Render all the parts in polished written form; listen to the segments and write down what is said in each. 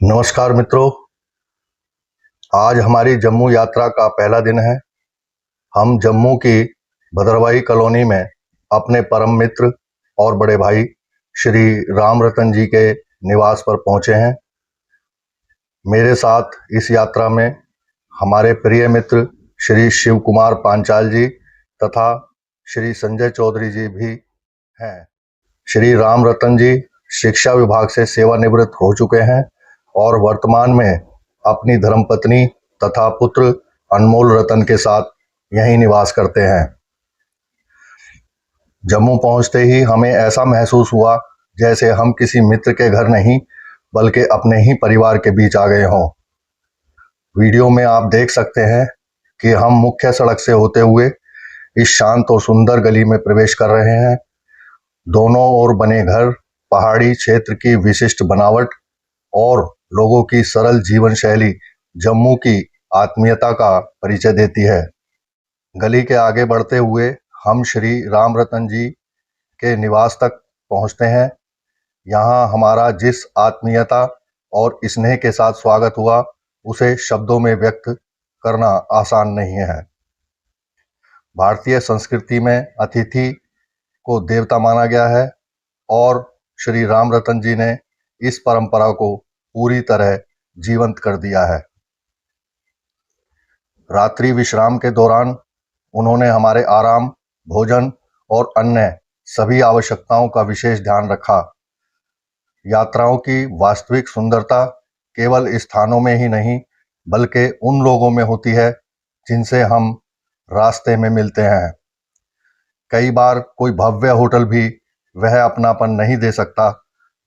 नमस्कार मित्रों, आज हमारी जम्मू यात्रा का पहला दिन है। हम जम्मू की भद्रवाही कॉलोनी में अपने परम मित्र और बड़े भाई श्री राम रतन जी के निवास पर पहुंचे हैं। मेरे साथ इस यात्रा में हमारे प्रिय मित्र श्री शिव कुमार पांचाल जी तथा श्री संजय चौधरी जी भी हैं। श्री राम रतन जी शिक्षा विभाग से सेवानिवृत्त हो चुके हैं और वर्तमान में अपनी धर्मपत्नी तथा पुत्र अनमोल रतन के साथ यहीं निवास करते हैं। जम्मू पहुंचते ही हमें ऐसा महसूस हुआ जैसे हम किसी मित्र के घर नहीं बल्कि अपने ही परिवार के बीच आ गए हों। वीडियो में आप देख सकते हैं कि हम मुख्य सड़क से होते हुए इस शांत और सुंदर गली में प्रवेश कर रहे हैं। दोनों ओर बने घर पहाड़ी क्षेत्र की विशिष्ट बनावट और लोगों की सरल जीवन शैली जम्मू की आत्मीयता का परिचय देती है। गली के आगे बढ़ते हुए हम श्री राम रतन जी के निवास तक पहुंचते हैं। यहाँ हमारा जिस आत्मीयता और स्नेह के साथ स्वागत हुआ उसे शब्दों में व्यक्त करना आसान नहीं है। भारतीय संस्कृति में अतिथि को देवता माना गया है और श्री राम रतन जी ने इस परंपरा को पूरी तरह जीवंत कर दिया है। रात्रि विश्राम के दौरान उन्होंने हमारे आराम, भोजन और अन्य सभी आवश्यकताओं का विशेष ध्यान रखा। यात्राओं की वास्तविक सुंदरता केवल स्थानों में ही नहीं बल्कि उन लोगों में होती है जिनसे हम रास्ते में मिलते हैं। कई बार कोई भव्य होटल भी वह अपनापन नहीं दे सकता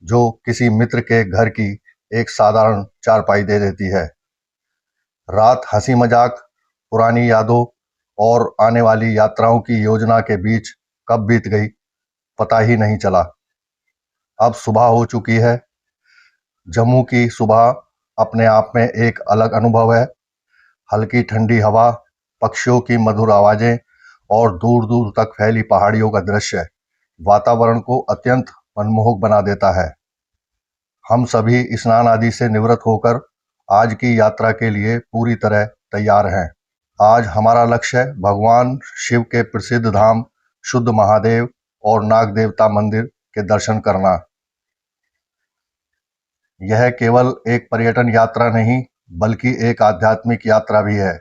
जो किसी मित्र के घर की एक साधारण चारपाई दे देती है। रात हंसी मजाक, पुरानी यादों और आने वाली यात्राओं की योजना के बीच कब बीत गई पता ही नहीं चला। अब सुबह हो चुकी है। जम्मू की सुबह अपने आप में एक अलग अनुभव है। हल्की ठंडी हवा, पक्षियों की मधुर आवाजें और दूर दूर तक फैली पहाड़ियों का दृश्य वातावरण को अत्यंत मनमोहक बना देता है। हम सभी स्नान आदि से निवृत्त होकर आज की यात्रा के लिए पूरी तरह तैयार हैं। आज हमारा लक्ष्य है भगवान शिव के प्रसिद्ध धाम शुद्ध महादेव और नाग देवता मंदिर के दर्शन करना। यह केवल एक पर्यटन यात्रा नहीं बल्कि एक आध्यात्मिक यात्रा भी है।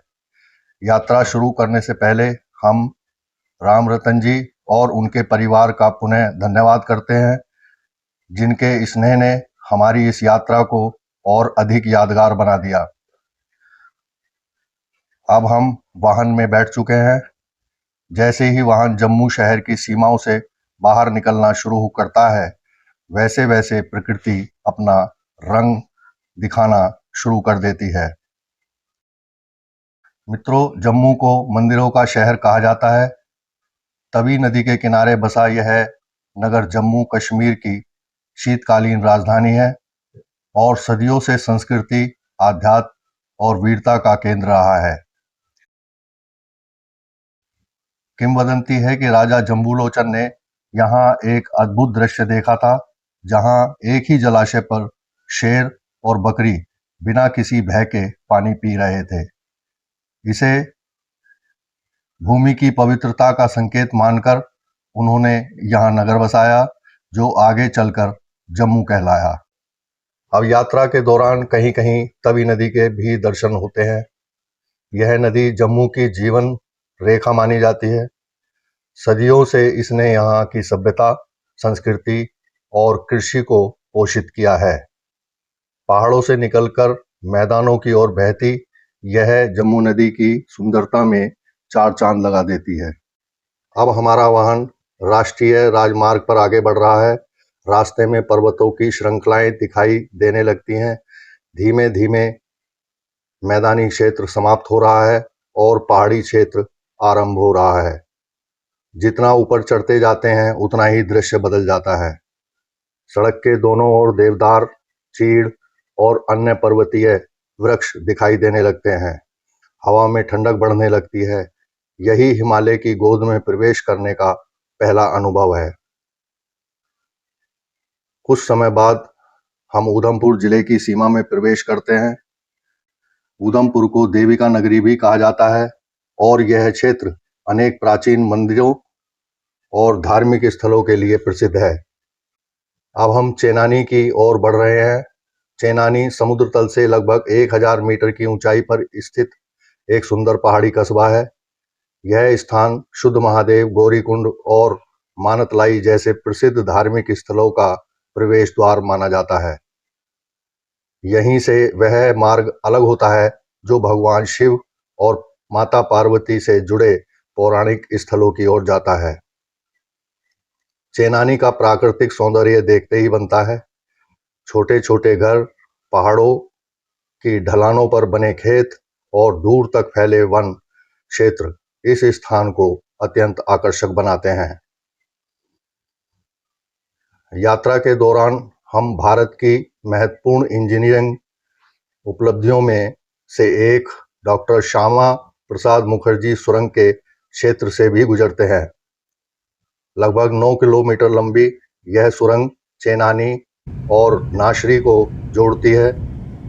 यात्रा शुरू करने से पहले हम राम रतन जी और उनके परिवार का पुनः धन्यवाद करते हैं जिनके स्नेह ने हमारी इस यात्रा को और अधिक यादगार बना दिया। अब हम वाहन में बैठ चुके हैं। जैसे ही वाहन जम्मू शहर की सीमाओं से बाहर निकलना शुरू करता है वैसे वैसे प्रकृति अपना रंग दिखाना शुरू कर देती है। मित्रों, जम्मू को मंदिरों का शहर कहा जाता है। तवी नदी के किनारे बसा यह नगर जम्मू कश्मीर की शीतकालीन राजधानी है और सदियों से संस्कृति, आध्यात्म और वीरता का केंद्र रहा है। किंवदंती है कि राजा जम्बूलोचन ने यहाँ एक अद्भुत दृश्य देखा था जहाँ एक ही जलाशय पर शेर और बकरी बिना किसी भय के पानी पी रहे थे। इसे भूमि की पवित्रता का संकेत मानकर उन्होंने यहाँ नगर बसाया जो आगे चलकर जम्मू कहलाया। अब यात्रा के दौरान कहीं कहीं तवी नदी के भी दर्शन होते हैं। यह नदी जम्मू की जीवन रेखा मानी जाती है। सदियों से इसने यहाँ की सभ्यता, संस्कृति और कृषि को पोषित किया है। पहाड़ों से निकलकर मैदानों की ओर बहती यह जम्मू नदी की सुंदरता में चार चांद लगा देती है। अब हमारा वाहन राष्ट्रीय राजमार्ग पर आगे बढ़ रहा है। रास्ते में पर्वतों की श्रृंखलाएं दिखाई देने लगती हैं। धीमे धीमे मैदानी क्षेत्र समाप्त हो रहा है और पहाड़ी क्षेत्र आरंभ हो रहा है। जितना ऊपर चढ़ते जाते हैं उतना ही दृश्य बदल जाता है। सड़क के दोनों ओर देवदार, चीड़ और अन्य पर्वतीय वृक्ष दिखाई देने लगते हैं। हवा में ठंडक बढ़ने लगती है। यही हिमालय की गोद में प्रवेश करने का पहला अनुभव है। कुछ समय बाद हम उधमपुर जिले की सीमा में प्रवेश करते हैं। उधमपुर को देविका नगरी भी कहा जाता है और यह क्षेत्र अनेक प्राचीन मंदिरों और धार्मिक स्थलों के लिए प्रसिद्ध है। अब हम चेनानी की ओर बढ़ रहे हैं। चेनानी समुद्र तल से लगभग 1000 मीटर की ऊंचाई पर स्थित एक सुंदर पहाड़ी कस्बा है। यह स्थान शुद्ध महादेव, गौरीकुंड और मानतलाई जैसे प्रसिद्ध धार्मिक स्थलों का प्रवेश द्वार माना जाता है। यहीं से वह मार्ग अलग होता है जो भगवान शिव और माता पार्वती से जुड़े पौराणिक स्थलों की ओर जाता है। चेनानी का प्राकृतिक सौंदर्य देखते ही बनता है। छोटे छोटे घर, पहाड़ों की ढलानों पर बने खेत और दूर तक फैले वन क्षेत्र इस स्थान को अत्यंत आकर्षक बनाते हैं। यात्रा के दौरान हम भारत की महत्वपूर्ण इंजीनियरिंग उपलब्धियों में से एक डॉक्टर श्यामा प्रसाद मुखर्जी सुरंग के क्षेत्र से भी गुजरते हैं। लगभग 9 किलोमीटर लंबी यह सुरंग चेनानी और नाशरी को जोड़ती है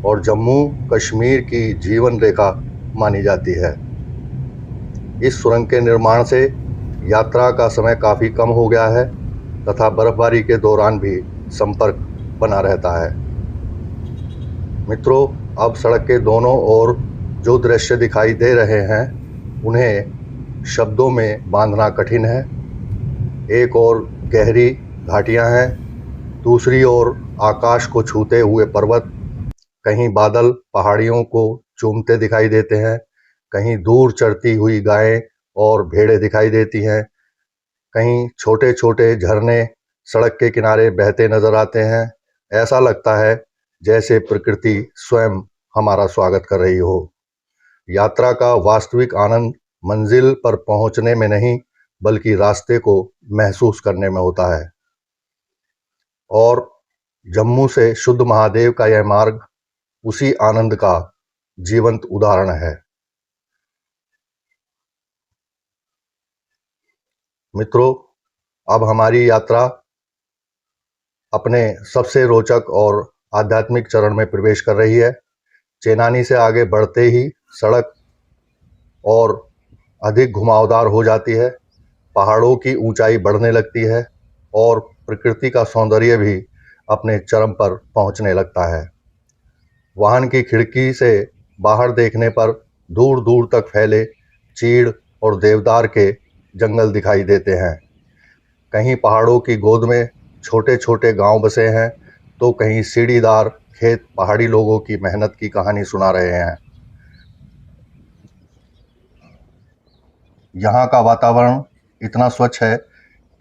और जम्मू कश्मीर की जीवन रेखा मानी जाती है। इस सुरंग के निर्माण से यात्रा का समय काफ़ी कम हो गया है तथा बर्फबारी के दौरान भी संपर्क बना रहता है। मित्रों, अब सड़क के दोनों ओर जो दृश्य दिखाई दे रहे हैं उन्हें शब्दों में बांधना कठिन है। एक ओर गहरी घाटियां हैं, दूसरी ओर आकाश को छूते हुए पर्वत, कहीं बादल पहाड़ियों को चूमते दिखाई देते हैं, कहीं दूर चरती हुई गायें और भेड़ें दिखाई देती हैं, कहीं छोटे छोटे झरने सड़क के किनारे बहते नजर आते हैं। ऐसा लगता है जैसे प्रकृति स्वयं हमारा स्वागत कर रही हो। यात्रा का वास्तविक आनंद मंजिल पर पहुंचने में नहीं बल्कि रास्ते को महसूस करने में होता है। और जम्मू से शुद्ध महादेव का यह मार्ग उसी आनंद का जीवंत उदाहरण है। मित्रों, अब हमारी यात्रा अपने सबसे रोचक और आध्यात्मिक चरण में प्रवेश कर रही है। चेनानी से आगे बढ़ते ही सड़क और अधिक घुमावदार हो जाती है, पहाड़ों की ऊंचाई बढ़ने लगती है और प्रकृति का सौंदर्य भी अपने चरम पर पहुंचने लगता है। वाहन की खिड़की से बाहर देखने पर दूर दूर तक फैले चीड़ और देवदार के जंगल दिखाई देते हैं। कहीं पहाड़ों की गोद में छोटे छोटे गांव बसे हैं तो कहीं सीढ़ीदार खेत पहाड़ी लोगों की मेहनत की कहानी सुना रहे हैं। यहाँ का वातावरण इतना स्वच्छ है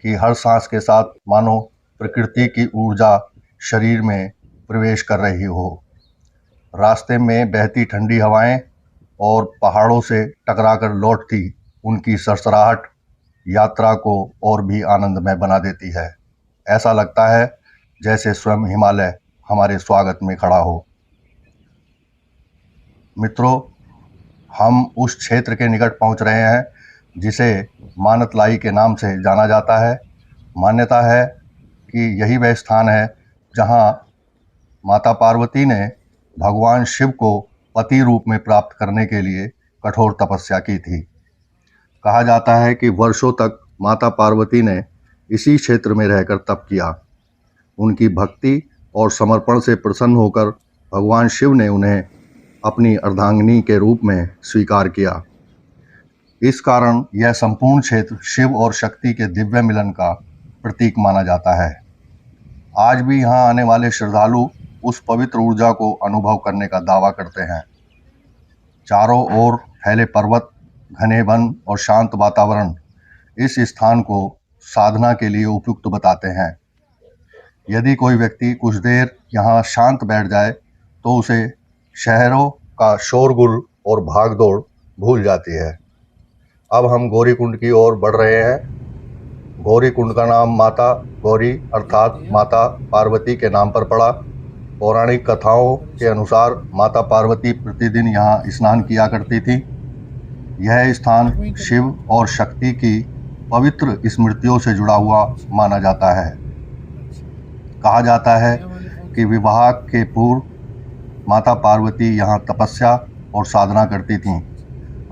कि हर सांस के साथ मानो प्रकृति की ऊर्जा शरीर में प्रवेश कर रही हो। रास्ते में बहती ठंडी हवाएं और पहाड़ों से टकराकर लौटती उनकी सरसराहट यात्रा को और भी आनंदमय बना देती है। ऐसा लगता है जैसे स्वयं हिमालय हमारे स्वागत में खड़ा हो। मित्रों, हम उस क्षेत्र के निकट पहुंच रहे हैं जिसे मानतलाई के नाम से जाना जाता है। मान्यता है कि यही वह स्थान है जहां माता पार्वती ने भगवान शिव को पति रूप में प्राप्त करने के लिए कठोर तपस्या की थी। कहा जाता है कि वर्षों तक माता पार्वती ने इसी क्षेत्र में रहकर तप किया। उनकी भक्ति और समर्पण से प्रसन्न होकर भगवान शिव ने उन्हें अपनी अर्धांगिनी के रूप में स्वीकार किया। इस कारण यह संपूर्ण क्षेत्र शिव और शक्ति के दिव्य मिलन का प्रतीक माना जाता है। आज भी यहाँ आने वाले श्रद्धालु उस पवित्र ऊर्जा को अनुभव करने का दावा करते हैं। चारों ओर फैले पर्वत, घने वन और शांत वातावरण इस स्थान को साधना के लिए उपयुक्त बताते हैं। यदि कोई व्यक्ति कुछ देर यहाँ शांत बैठ जाए तो उसे शहरों का शोरगुल और भागदौड़ भूल जाती है। अब हम गौरीकुंड की ओर बढ़ रहे हैं। गौरीकुंड का नाम माता गौरी अर्थात माता पार्वती के नाम पर पड़ा। पौराणिक कथाओं के अनुसार माता पार्वती प्रतिदिन यहाँ स्नान किया करती थी। यह स्थान शिव और शक्ति की पवित्र स्मृतियों से जुड़ा हुआ माना जाता है। कहा जाता है कि विवाह के पूर्व माता पार्वती यहाँ तपस्या और साधना करती थीं।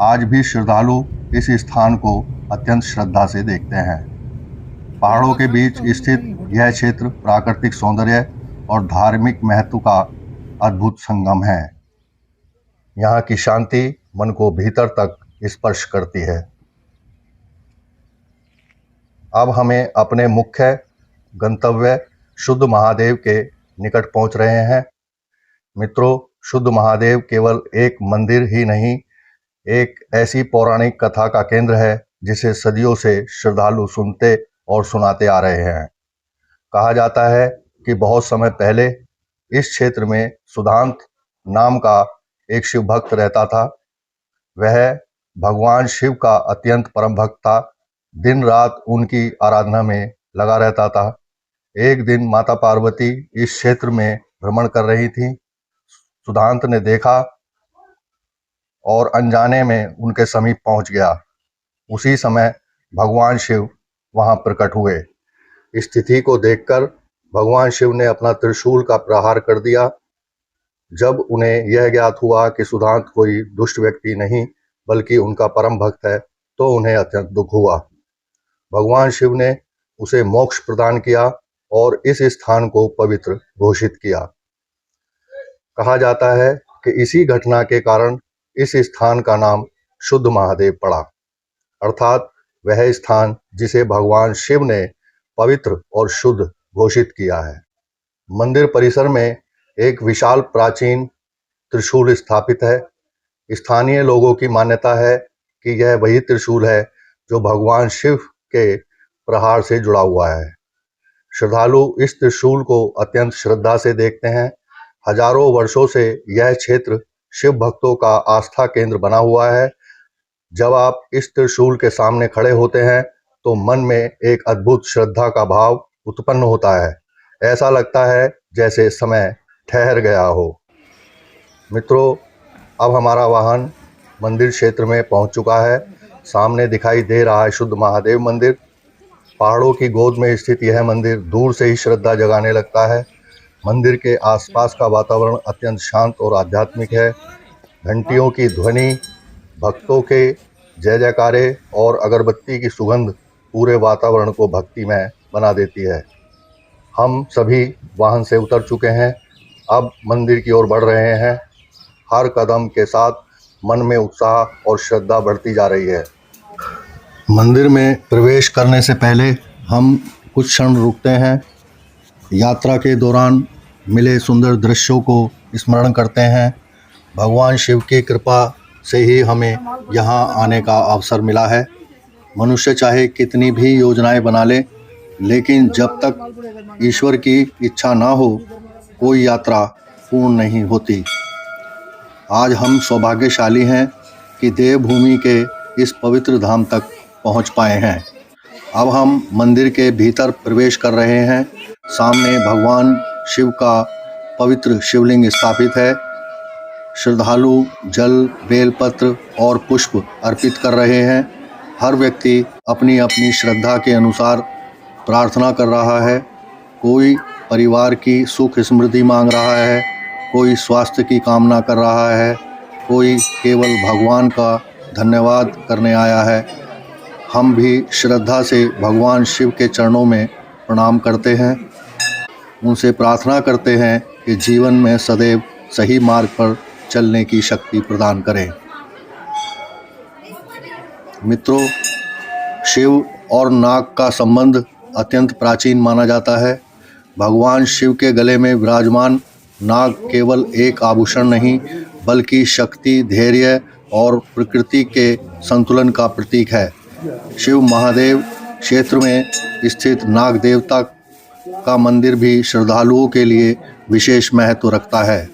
आज भी श्रद्धालु इस स्थान को अत्यंत श्रद्धा से देखते हैं। पहाड़ों के बीच स्थित यह क्षेत्र प्राकृतिक सौंदर्य और धार्मिक महत्व का अद्भुत संगम है। यहाँ की शांति मन को भीतर तक स्पर्श करती है। अब हमें अपने मुख्य गंतव्य शुद्ध महादेव के निकट पहुंच रहे हैं। मित्रों, शुद्ध महादेव केवल एक मंदिर ही नहीं, एक ऐसी पौराणिक कथा का केंद्र है जिसे सदियों से श्रद्धालु सुनते और सुनाते आ रहे हैं। कहा जाता है कि बहुत समय पहले इस क्षेत्र में सुदांत नाम का एक शिव भक्त रहता था। वह भगवान शिव का अत्यंत परम भक्त था। दिन रात उनकी आराधना में लगा रहता था। एक दिन माता पार्वती इस क्षेत्र में भ्रमण कर रही थी। सुदांत ने देखा और अनजाने में उनके समीप पहुंच गया। उसी समय भगवान शिव वहां प्रकट हुए। स्थिति को देखकर भगवान शिव ने अपना त्रिशूल का प्रहार कर दिया। जब उन्हें यह ज्ञात हुआ कि सुदांत कोई दुष्ट व्यक्ति नहीं बल्कि उनका परम भक्त है, तो उन्हें अत्यंत दुख हुआ। भगवान शिव ने उसे मोक्ष प्रदान किया और इस स्थान को पवित्र घोषित किया। कहा जाता है कि इसी घटना के कारण इस स्थान का नाम शुद्ध महादेव पड़ा, अर्थात वह स्थान जिसे भगवान शिव ने पवित्र और शुद्ध घोषित किया है। मंदिर परिसर में एक विशाल प्राचीन त्रिशूल स्थापित है। स्थानीय लोगों की मान्यता है कि यह वही त्रिशूल है जो भगवान शिव के प्रहार से जुड़ा हुआ है। श्रद्धालु इस त्रिशूल को अत्यंत श्रद्धा से देखते हैं। हजारों वर्षों से यह क्षेत्र शिव भक्तों का आस्था केंद्र बना हुआ है। जब आप इस त्रिशूल के सामने खड़े होते हैं तो मन में एक अद्भुत श्रद्धा का भाव उत्पन्न होता है। ऐसा लगता है जैसे समय ठहर गया हो। मित्रों, अब हमारा वाहन मंदिर क्षेत्र में पहुंच चुका है। सामने दिखाई दे रहा है शुद्ध महादेव मंदिर। पहाड़ों की गोद में स्थित यह मंदिर दूर से ही श्रद्धा जगाने लगता है। मंदिर के आसपास का वातावरण अत्यंत शांत और आध्यात्मिक है। घंटियों की ध्वनि, भक्तों के जय जयकारे और अगरबत्ती की सुगंध पूरे वातावरण को भक्तिमय बना देती है। हम सभी वाहन से उतर चुके हैं, अब मंदिर की ओर बढ़ रहे हैं। हर कदम के साथ मन में उत्साह और श्रद्धा बढ़ती जा रही है। मंदिर में प्रवेश करने से पहले हम कुछ क्षण रुकते हैं। यात्रा के दौरान मिले सुंदर दृश्यों को स्मरण करते हैं। भगवान शिव की कृपा से ही हमें यहाँ आने का अवसर मिला है। मनुष्य चाहे कितनी भी योजनाएं बना ले, लेकिन जब तक ईश्वर की इच्छा ना हो, कोई यात्रा पूर्ण नहीं होती। आज हम सौभाग्यशाली हैं कि देवभूमि के इस पवित्र धाम तक पहुँच पाए हैं। अब हम मंदिर के भीतर प्रवेश कर रहे हैं। सामने भगवान शिव का पवित्र शिवलिंग स्थापित है। श्रद्धालु जल, बेलपत्र और पुष्प अर्पित कर रहे हैं। हर व्यक्ति अपनी अपनी श्रद्धा के अनुसार प्रार्थना कर रहा है। कोई परिवार की सुख समृद्धि मांग रहा है, कोई स्वास्थ्य की कामना कर रहा है, कोई केवल भगवान का धन्यवाद करने आया है। हम भी श्रद्धा से भगवान शिव के चरणों में प्रणाम करते हैं। उनसे प्रार्थना करते हैं कि जीवन में सदैव सही मार्ग पर चलने की शक्ति प्रदान करें। मित्रों, शिव और नाग का संबंध अत्यंत प्राचीन माना जाता है। भगवान शिव के गले में विराजमान नाग केवल एक आभूषण नहीं, बल्कि शक्ति, धैर्य और प्रकृति के संतुलन का प्रतीक है। शिव महादेव क्षेत्र में स्थित नाग देवता का मंदिर भी श्रद्धालुओं के लिए विशेष महत्व रखता है।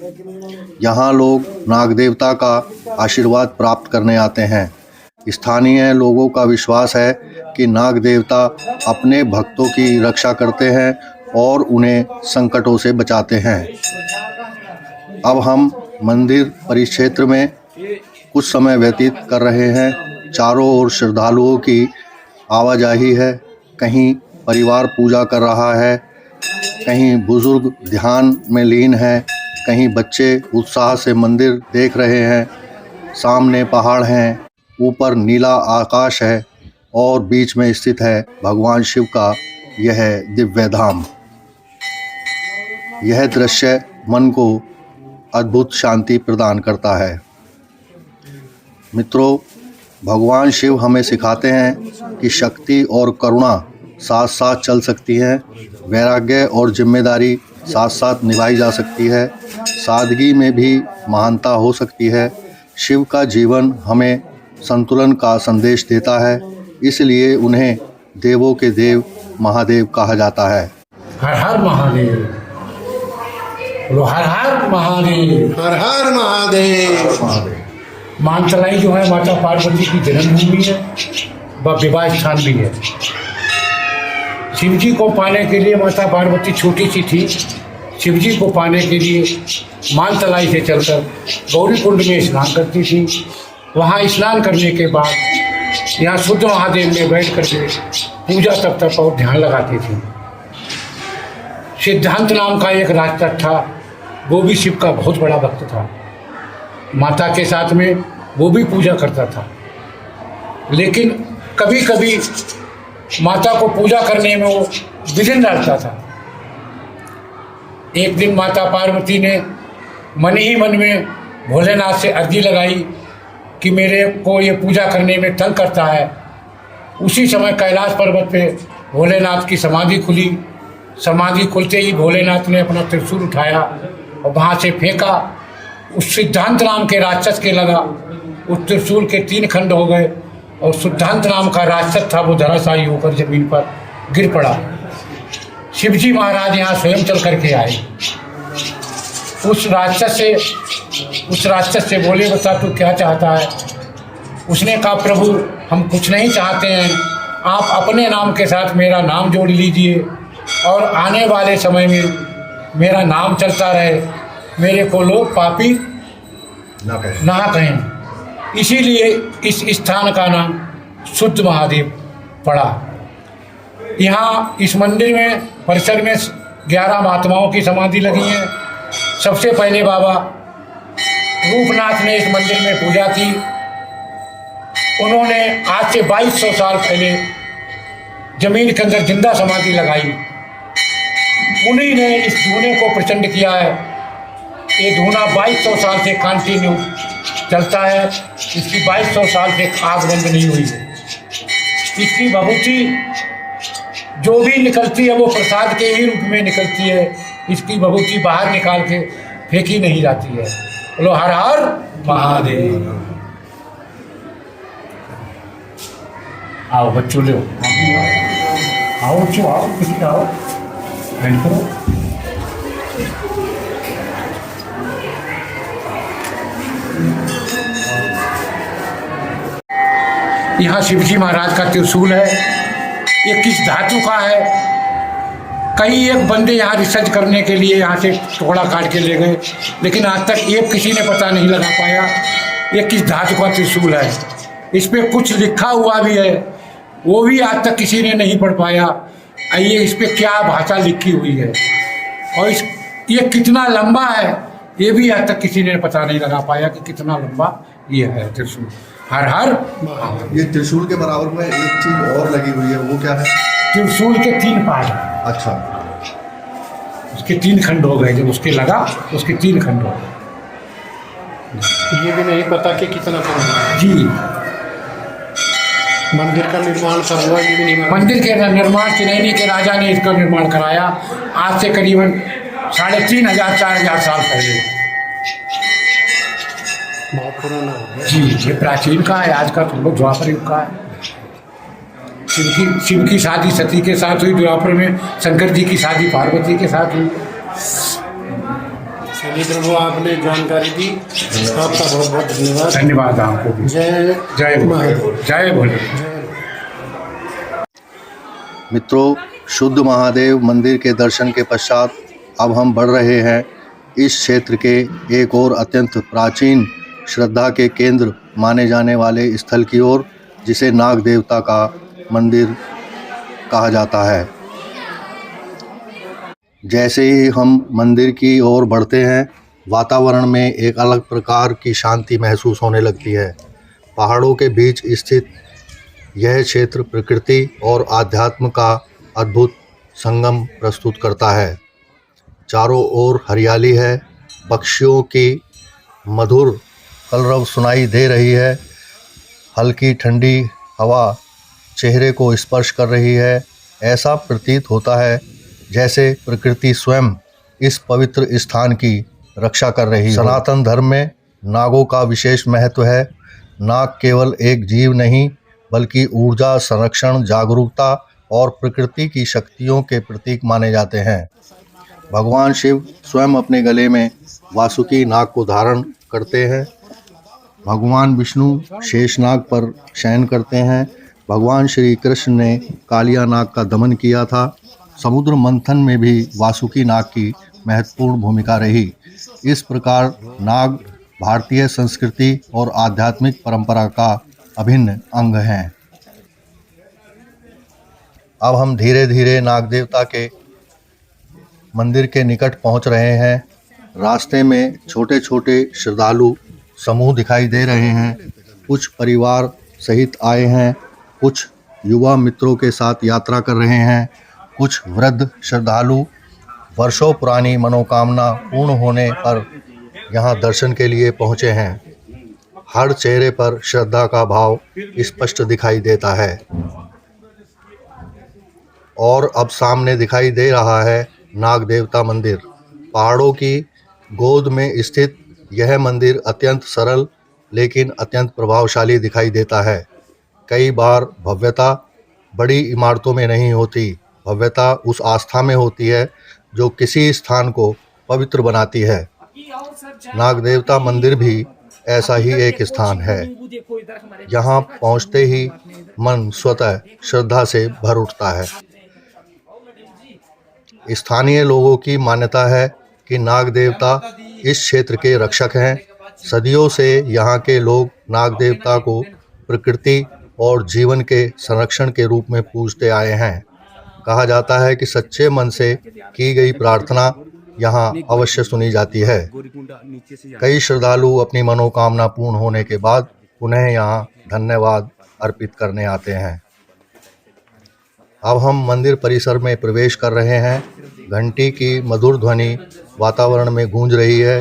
यहाँ लोग नाग देवता का आशीर्वाद प्राप्त करने आते हैं। स्थानीय लोगों का विश्वास है कि नाग देवता अपने भक्तों की रक्षा करते हैं और उन्हें संकटों से बचाते हैं। अब हम मंदिर परिक्षेत्र में कुछ समय व्यतीत कर रहे हैं। चारों ओर श्रद्धालुओं की आवाजाही है। कहीं परिवार पूजा कर रहा है, कहीं बुजुर्ग ध्यान में लीन हैं, कहीं बच्चे उत्साह से मंदिर देख रहे हैं। सामने पहाड़ हैं, ऊपर नीला आकाश है और बीच में स्थित है भगवान शिव का यह दिव्य धाम। यह दृश्य मन को अद्भुत शांति प्रदान करता है। मित्रों, भगवान शिव हमें सिखाते हैं कि शक्ति और करुणा साथ साथ चल सकती हैं, वैराग्य और जिम्मेदारी साथ साथ निभाई जा सकती है, सादगी में भी महानता हो सकती है। शिव का जीवन हमें संतुलन का संदेश देता है, इसलिए उन्हें देवों के देव महादेव कहा जाता है। हर हर महादेव, बोलो हर हर महादेव, हर हर महादेव। मानतलाई जो है माता पार्वती की जन्मभूमि है, वह विवाह स्थान भी है। शिव जी को पाने के लिए माता पार्वती छोटी सी थी। शिव जी को पाने के लिए मानतलाई से चलकर गौरी कुंड में स्नान करती थी। वहाँ स्नान करने के बाद यहाँ शुद्ध महादेव में बैठ करके पूजा तप और ध्यान लगाती थी। सिद्धांत नाम का एक राजभक्त था, वो भी शिव का बहुत बड़ा भक्त था। माता के साथ में वो भी पूजा करता था, लेकिन कभी कभी माता को पूजा करने में वो विघ्न डालता था। एक दिन माता पार्वती ने मन ही मन में भोलेनाथ से अर्जी लगाई कि मेरे को ये पूजा करने में तंग करता है। उसी समय कैलाश पर्वत पे भोलेनाथ की समाधि खुली। समाधि खुलते ही भोलेनाथ ने अपना त्रिशूल उठाया और वहाँ से फेंका। उस सिद्धांत नाम के राक्षस के लगा, उस त्रिशूल के 3 खंड हो गए और सिद्धांत नाम का राक्षस था वो धराशायी होकर जमीन पर गिर पड़ा। शिवजी महाराज यहाँ स्वयं चल करके आए। उस राक्षस से बोले, बता तू क्या चाहता है? उसने कहा, प्रभु हम कुछ नहीं चाहते हैं, आप अपने नाम के साथ मेरा नाम जोड़ लीजिए और आने वाले समय में मेरा नाम चलता रहे, मेरे को लोग पापी ना कहें। इसीलिए इस स्थान का नाम शुद्ध महादेव पड़ा। यहाँ इस मंदिर में परिसर में 11 महात्माओं की समाधि लगी है। सबसे पहले बाबा रूपनाथ ने इस मंदिर में पूजा की। उन्होंने आज से 2200 साल पहले जमीन के अंदर जिंदा समाधि लगाई। उन्हीं ने इस धूने को प्रचंड किया है। ये धूना 2200 साल से कंटिन्यू चलता है। इसकी 2200 साल से आग बंद नहीं हुई है। इसकी भभूति जो भी निकलती है वो प्रसाद के ही रूप में निकलती है। इसकी भभूति बाहर निकाल के फेंकी नहीं जाती है। बोलो हर हर महादेव। आओ बच्चों, लो आओ बच्चों, आओ किसी आओ, बैठ करो। यहाँ शिवजी महाराज का त्रिशूल है। ये किस धातु का है? कई एक बंदे यहाँ रिसर्च करने के लिए यहाँ से टुकड़ा काट के ले गए, लेकिन आज तक एक किसी ने पता नहीं लगा पाया ये किस धातु का त्रिशूल है। इस पर कुछ लिखा हुआ भी है, वो भी आज तक किसी ने नहीं पढ़ पाया। आइए इस पर क्या भाषा लिखी हुई है और ये कितना लंबा है, ये भी आज तक किसी ने पता नहीं लगा पाया कि कितना लंबा ये है त्रिशूल। हर हर ये त्रिशूल के बराबर में एक चीज और लगी हुई है, वो क्या है? त्रिशूल के 3 पार्ट हैं। अच्छा, उसके 3 खंड हो गए। जब उसके लगा उसके 3 खंड हो गए। ये भी नहीं पता कि कितना करोड़ जी, मंदिर का निर्माण कर हुआ, ये भी नहीं मालूम। मंदिर के निर्माण चिनैनी के राजा ने इसका निर्माण कराया आज से करीबन 3500-4000 साल पहले। बहुत पुराना हो गया। जी, ये प्राचीन का है, आज का तो लोग द्वापर युग का है। शिव की शादी सती के साथ हुई, द्वापर में शंकर जी की शादी पार्वती के साथ हुई। चलिए प्रभु, आपने जानकारी दी, आपका बहुत बहुत धन्यवाद। धन्यवाद आपको भी। जय जय महादेव। जय भोले। मित्रों, शुद्ध महादेव मंदिर के दर्शन के पश्चात अब हम बढ़ रहे हैं इस क्षेत्र के एक और अत्यंत प्राचीन श्रद्धा के केंद्र माने जाने वाले स्थल की ओर, जिसे नाग देवता का मंदिर कहा जाता है। जैसे ही हम मंदिर की ओर बढ़ते हैं, वातावरण में एक अलग प्रकार की शांति महसूस होने लगती है। पहाड़ों के बीच स्थित यह क्षेत्र प्रकृति और आध्यात्म का अद्भुत संगम प्रस्तुत करता है। चारों ओर हरियाली है, पक्षियों की मधुर कलरव सुनाई दे रही है, हल्की ठंडी हवा चेहरे को स्पर्श कर रही है। ऐसा प्रतीत होता है जैसे प्रकृति स्वयं इस पवित्र स्थान की रक्षा कर रही है। सनातन धर्म में नागों का विशेष महत्व है। नाग केवल एक जीव नहीं, बल्कि ऊर्जा, संरक्षण, जागरूकता और प्रकृति की शक्तियों के प्रतीक माने जाते हैं। भगवान शिव स्वयं अपने गले में वासुकी नाग को धारण करते हैं। भगवान विष्णु शेषनाग पर शयन करते हैं। भगवान श्री कृष्ण ने कालिया नाग का दमन किया था। समुद्र मंथन में भी वासुकी नाग की महत्वपूर्ण भूमिका रही। इस प्रकार नाग भारतीय संस्कृति और आध्यात्मिक परंपरा का अभिन्न अंग हैं। अब हम धीरे धीरे नाग देवता के मंदिर के निकट पहुंच रहे हैं। रास्ते में छोटे छोटे श्रद्धालु समूह दिखाई दे रहे हैं। कुछ परिवार सहित आए हैं, कुछ युवा मित्रों के साथ यात्रा कर रहे हैं, कुछ वृद्ध श्रद्धालु वर्षों पुरानी मनोकामना पूर्ण होने पर यहाँ दर्शन के लिए पहुँचे हैं। हर चेहरे पर श्रद्धा का भाव स्पष्ट दिखाई देता है। और अब सामने दिखाई दे रहा है नाग देवता मंदिर। पहाड़ों की गोद में स्थित यह मंदिर अत्यंत सरल लेकिन अत्यंत प्रभावशाली दिखाई देता है। कई बार भव्यता बड़ी इमारतों में नहीं होती, भव्यता उस आस्था में होती है जो किसी स्थान को पवित्र बनाती है। नाग देवता मंदिर भी ऐसा ही एक स्थान है। यहाँ पहुँचते ही मन स्वतः श्रद्धा से भर उठता है। स्थानीय लोगों की मान्यता है कि नाग देवता इस क्षेत्र के रक्षक हैं। सदियों से यहाँ के लोग नाग देवता को प्रकृति और जीवन के संरक्षण के रूप में पूजते आए हैं। कहा जाता है कि सच्चे मन से की गई प्रार्थना यहाँ अवश्य सुनी जाती है। कई श्रद्धालु अपनी मनोकामना पूर्ण होने के बाद पुनः यहाँ धन्यवाद अर्पित करने आते हैं। अब हम मंदिर परिसर में प्रवेश कर रहे हैं। घंटी की मधुर ध्वनि वातावरण में गूंज रही है।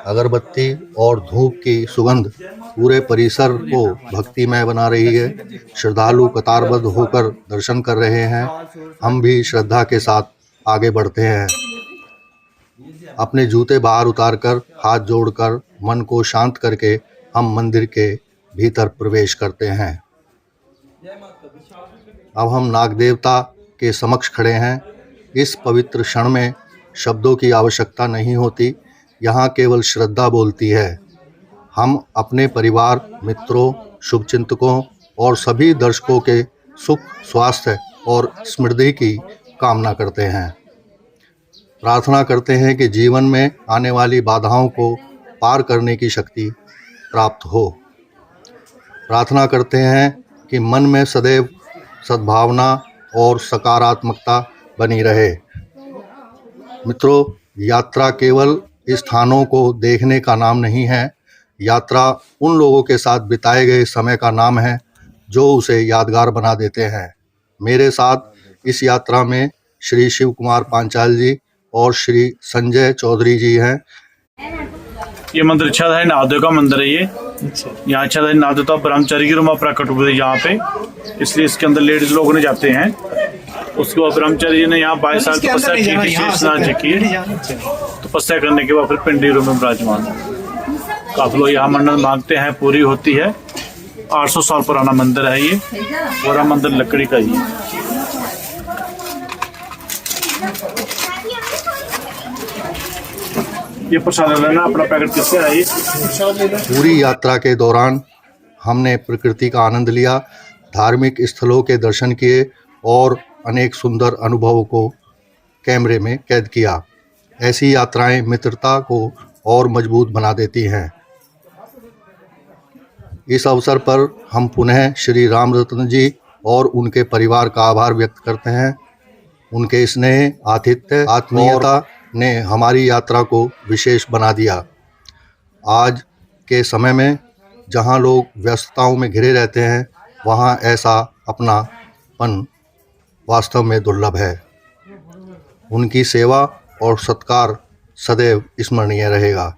अगरबत्ती और धूप की सुगंध पूरे परिसर को भक्तिमय बना रही है। श्रद्धालु कतारबद्ध होकर दर्शन कर रहे हैं। हम भी श्रद्धा के साथ आगे बढ़ते हैं। अपने जूते बाहर उतारकर, हाथ जोड़कर, मन को शांत करके हम मंदिर के भीतर प्रवेश करते हैं। अब हम नाग देवता के समक्ष खड़े हैं। इस पवित्र क्षण में शब्दों की आवश्यकता नहीं होती, यहाँ केवल श्रद्धा बोलती है। हम अपने परिवार, मित्रों, शुभचिंतकों और सभी दर्शकों के सुख, स्वास्थ्य और समृद्धि की कामना करते हैं। प्रार्थना करते हैं कि जीवन में आने वाली बाधाओं को पार करने की शक्ति प्राप्त हो। प्रार्थना करते हैं कि मन में सदैव सद्भावना और सकारात्मकता बनी रहे। मित्रों, यात्रा केवल स्थानों को देखने का नाम नहीं है। यात्रा उन लोगों के साथ बिताए गए समय का नाम है जो उसे यादगार बना देते हैं। मेरे साथ इस यात्रा में श्री शिव कुमार पांचाल जी और श्री संजय चौधरी जी हैं। ये मंदिर इच्छाधारी नागदेव का मंदिर है। ये यहाँ इच्छाधारी नागदेवता ब्रह्मचारी की रूमा प्रकट हुए यहाँ पे, इसलिए इसके अंदर लेडीज लोग ने जाते हैं। उसके बाद ब्रह्मचारी जी ने यहाँ 22 साल तपस्या की थी, शेषनाग जी की तपस्या करने के बाद फिर पिंडी रूप में विराजमान। काफी लोग यहाँ मन्नत मांगते हैं, पूरी होती है। 800 साल पुराना मंदिर है ये। पूरा मंदिर लकड़ी का ही है। ये प्रसाद लेना, अपना पैकेट किससे है? पूरी यात्रा के दौरान हमने प्रकृति का आनंद लिया, धार्मिक स्थलों के दर्शन किए और अनेक सुंदर अनुभवों को कैमरे में कैद किया। ऐसी यात्राएं मित्रता को और मजबूत बना देती हैं। इस अवसर पर हम पुनः श्री राम रत्न जी और उनके परिवार का आभार व्यक्त करते हैं। उनके स्नेह, आतिथ्य, आत्मीयता ने हमारी यात्रा को विशेष बना दिया। आज के समय में जहां लोग व्यस्तताओं में घिरे रहते हैं, वहां ऐसा अपनापन वास्तव में दुर्लभ है। उनकी सेवा और सत्कार सदैव स्मरणीय रहेगा।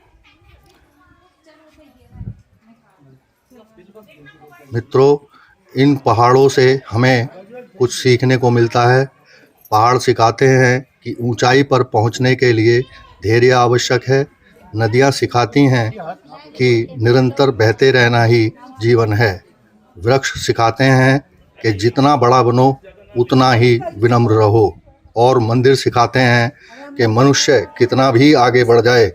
मित्रों, इन पहाड़ों से हमें कुछ सीखने को मिलता है। पहाड़ सिखाते हैं कि ऊंचाई पर पहुंचने के लिए धैर्य आवश्यक है। नदियां सिखाती हैं कि निरंतर बहते रहना ही जीवन है। वृक्ष सिखाते हैं कि जितना बड़ा बनो उतना ही विनम्र रहो। और मंदिर सिखाते हैं कि मनुष्य कितना भी आगे बढ़ जाए,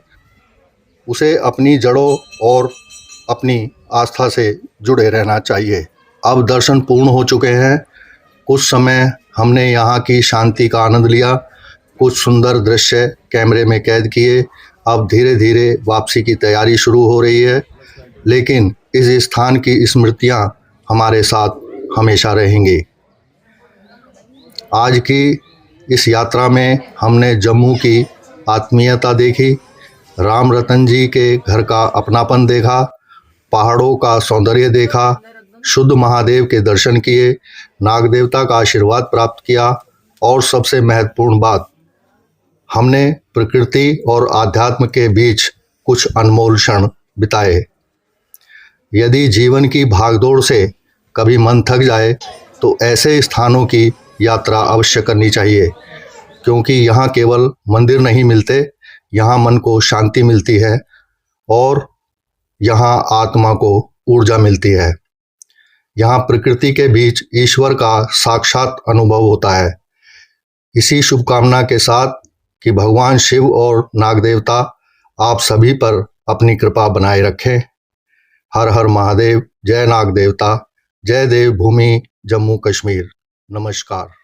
उसे अपनी जड़ों और अपनी आस्था से जुड़े रहना चाहिए। अब दर्शन पूर्ण हो चुके हैं। कुछ समय हमने यहाँ की शांति का आनंद लिया, कुछ सुंदर दृश्य कैमरे में कैद किए। अब धीरे धीरे वापसी की तैयारी शुरू हो रही है, लेकिन इस स्थान की स्मृतियाँ हमारे साथ हमेशा रहेंगी। आज की इस यात्रा में हमने जम्मू की आत्मीयता देखी, राम रतन जी के घर का अपनापन देखा, पहाड़ों का सौंदर्य देखा, शुद्ध महादेव के दर्शन किए, नाग देवता का आशीर्वाद प्राप्त किया और सबसे महत्वपूर्ण बात, हमने प्रकृति और आध्यात्म के बीच कुछ अनमोल क्षण बिताए। यदि जीवन की भागदौड़ से कभी मन थक जाए तो ऐसे स्थानों की यात्रा अवश्य करनी चाहिए, क्योंकि यहाँ केवल मंदिर नहीं मिलते, यहाँ मन को शांति मिलती है और यहाँ आत्मा को ऊर्जा मिलती है। यहाँ प्रकृति के बीच ईश्वर का साक्षात अनुभव होता है। इसी शुभकामना के साथ कि भगवान शिव और नाग देवता आप सभी पर अपनी कृपा बनाए रखें। हर हर महादेव, जय नाग देवता, जय देव भूमि जम्मू कश्मीर। नमस्कार।